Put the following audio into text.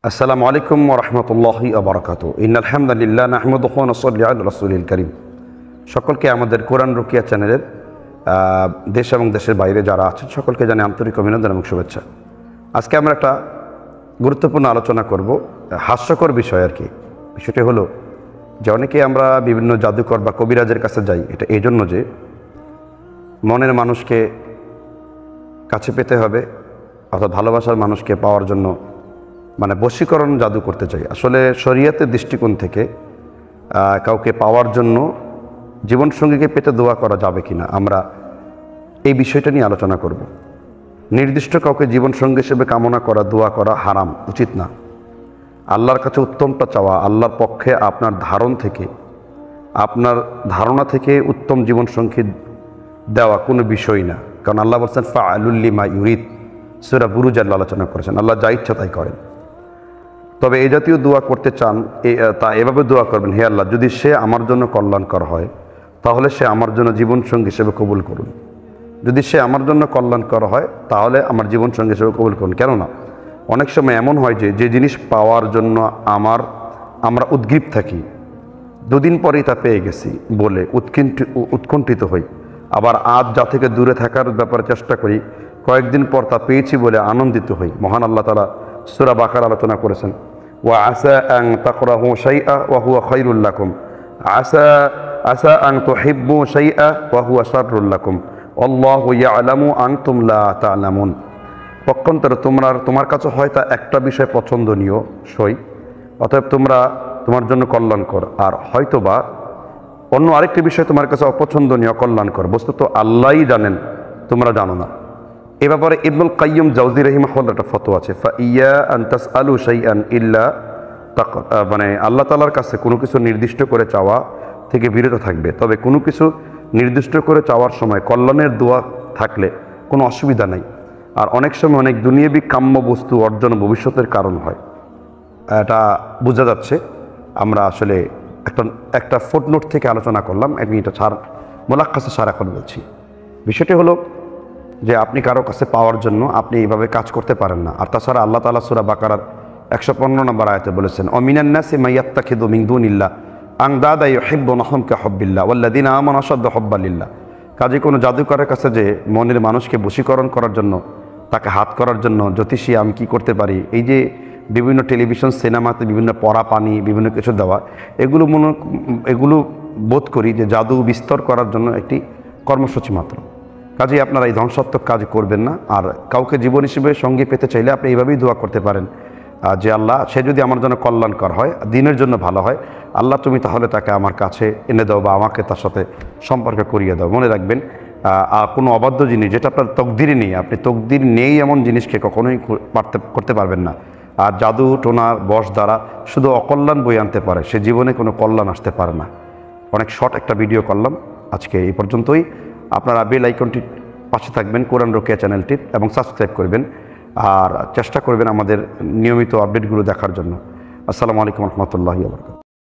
আসসালামু আলাইকুম ওয়া রাহমাতুল্লাহি ওয়া বারাকাতুহু। ইন্নাল হামদালিল্লাহ নাহমাদুহু ওয়া নুসাল্লি আলা রাসূলিল কারীম। সকলকে আমাদের কোরআন রুকিয়া চ্যানেলের দেশ এবং দেশের বাইরে যারা আছেন সকলকে জানাই আন্তরিক অভিনন্দন এবং শুভেচ্ছা। আজকে আমরা একটা গুরুত্বপূর্ণ আলোচনা করব, হাস্যকর বিষয় আর কি। বিষয়টি হলো যে অনেকে আমরা বিভিন্ন জাদুকর বা কবিরাজের কাছে যাই, এটা এই জন্য যে মনের মানুষকে কাছে পেতে হবে, অর্থাৎ ভালোবাসার মানুষকে পাওয়ার জন্য বশীকরণ জাদু করতে চাই। আসলে শরীয়তের দৃষ্টিকোণ থেকে কাউকে পাওয়ার জন্য জীবনসঙ্গীকে পেতে দোয়া করা যাবে কিনা, আমরা এই বিষয়টা নিয়ে আলোচনা করব। নির্দিষ্ট কাউকে জীবনসঙ্গী হিসেবে কামনা করা, দোয়া করা হারাম, উচিত না। আল্লাহর কাছে উত্তমটা চাওয়া, আল্লাহর পক্ষে আপনার ধারণা থেকে উত্তম জীবনসঙ্গী দেওয়া কোনো বিষয় না। কারণ আল্লাহ বলছেন ফাআলুল লিমা ইউরিদ, সূরা বুরুজ আল্লাহ আলোচনা করেছেন, আল্লাহ যা ইচ্ছা তাই করেন। তবে এই জাতীয় দোয়া করতে চান তা এভাবে দোয়া করবেন, হে আল্লাহ, যদি সে আমার জন্য কল্যাণকর হয় তাহলে সে আমার জন্য জীবনসঙ্গী হিসেবে কবুল করুন। যদি সে আমার জন্য কল্যাণকর হয় তাহলে আমার জীবনসঙ্গী হিসেবে কবুল করুন। কেননা অনেক সময় এমন হয় যে জিনিস পাওয়ার জন্য আমরা উদ্গ্রীব থাকি, দুদিন পরেই তা পেয়ে গেছি বলে উৎকণ্ঠিত হই। আবার আজ যা থেকে দূরে থাকার ব্যাপারে চেষ্টা করি, কয়েকদিন পর তা পেয়েছি বলে আনন্দিত হই। মহান আল্লাহ তাআলা সূরা বাকারা আলোচনা করেছেন, ওয়া আসা আন তাকরাহু শাইআ ওয়া হুয়া খায়রুল লাকুম, আসা আন তুহিব্বু শাইআ ওয়া হুয়া শাররুল লাকুম, আল্লাহু ইয়ালামু আনতুম লা তা'লামুন। পক্ষান্তরে তোমার কাছে হয়তো একটা বিষয় পছন্দনীয় সই, অতএব তোমার জন্য কল্যাণকর, আর হয়তোবা অন্য আরেকটি বিষয় তোমার কাছে অপছন্দনীয়, কল্যাণকর। বস্তুত আল্লাহই জানেন, তোমরা জানো না। এ ব্যাপারে ইবনুল কাইয়্যিম জাওজি রাহিমাহুল্লাহ একটা ফতোয়া আছে, ফাইয়া আন তাসআলু শাইআন ইল্লা আল্লাহ তাআলার কাছে কোনো কিছু নির্দিষ্ট করে চাওয়া থেকে বিরত থাকবে। তবে কোনো কিছু নির্দিষ্ট করে চাওয়ার সময় কল্যাণের দোয়া থাকলে কোনো অসুবিধা নেই। আর অনেক সময় অনেক দুনিয়াবি কাম্য বস্তু অর্জন ভবিষ্যতের কারণ হয়, এটা বোঝা যাচ্ছে। আমরা আসলে একটা ফুটনোট থেকে আলোচনা করলাম, আমি এটা মোলাক্কাসে সারাক্ষণ বলছি। বিষয়টি হলো যে আপনি কারো কাছে পাওয়ার জন্য আপনি এইভাবে কাজ করতে পারেন না। আর তাছাড়া আল্লাহ তাআলা সূরা বাকারার 115 নম্বর আয়াতে বলেছেন, অমিনান নাসি মান ইয়াত্তাখিযু মিন দুনিল্লাহ আনদাদা ইউহিব্বুনাহুম কাহুব্বিল্লাহ ওয়াল্লাযীনা আমানু আশাদ্দু হুব্বান লিল্লাহ। কাজে কোনো জাদুকরের কাছে যে মনের মানুষকে বশীকরণ করার জন্য, তাকে হাত করার জন্য, জ্যোতিষী আমি কি করতে পারি, এই যে বিভিন্ন টেলিভিশন সিনেমাতে বিভিন্ন পড়া পানি বিভিন্ন কিছু দেওয়া, এগুলো বোধ করি যে জাদু বিস্তর করার জন্য একটি কর্মসূচি মাত্র। কাজেই আপনারা এই ধ্বংসাত্মক কাজ করবেন না। আর কাউকে জীবন হিসেবে সঙ্গী পেতে চাইলে আপনি এইভাবেই দোয়া করতে পারেন যে আল্লাহ, সে যদি আমার জন্য কল্যাণকর হয়, দিনের জন্য ভালো হয়, আল্লাহ তুমি তাহলে তাকে আমার কাছে এনে দাও বা আমাকে তার সাথে সম্পর্ক করিয়ে দাও। মনে রাখবেন, কোনো অবাধ্য জিনিস যেটা আপনার তকদিরে নেই, আপনি তকদির নেই এমন জিনিসকে কখনোই করতে পারবেন না। আর জাদু টোনার বশ দ্বারা শুধু অকল্যাণ বয়ে আনতে পারে, সে জীবনে কোনো কল্যাণ আসতে পারে না। অনেক শর্ট একটা ভিডিও করলাম, আজকে এই পর্যন্তই। আপনারা বেল আইকনটির পাশে থাকবেন কোরআন রুকিয়া চ্যানেলটির এবং সাবস্ক্রাইব করবেন, আর চেষ্টা করবেন আমাদের নিয়মিত আপডেটগুলো দেখার জন্য। আসসালামু আলাইকুম ওয়া রাহমাতুল্লাহি ওয়া বারাকাতুহু।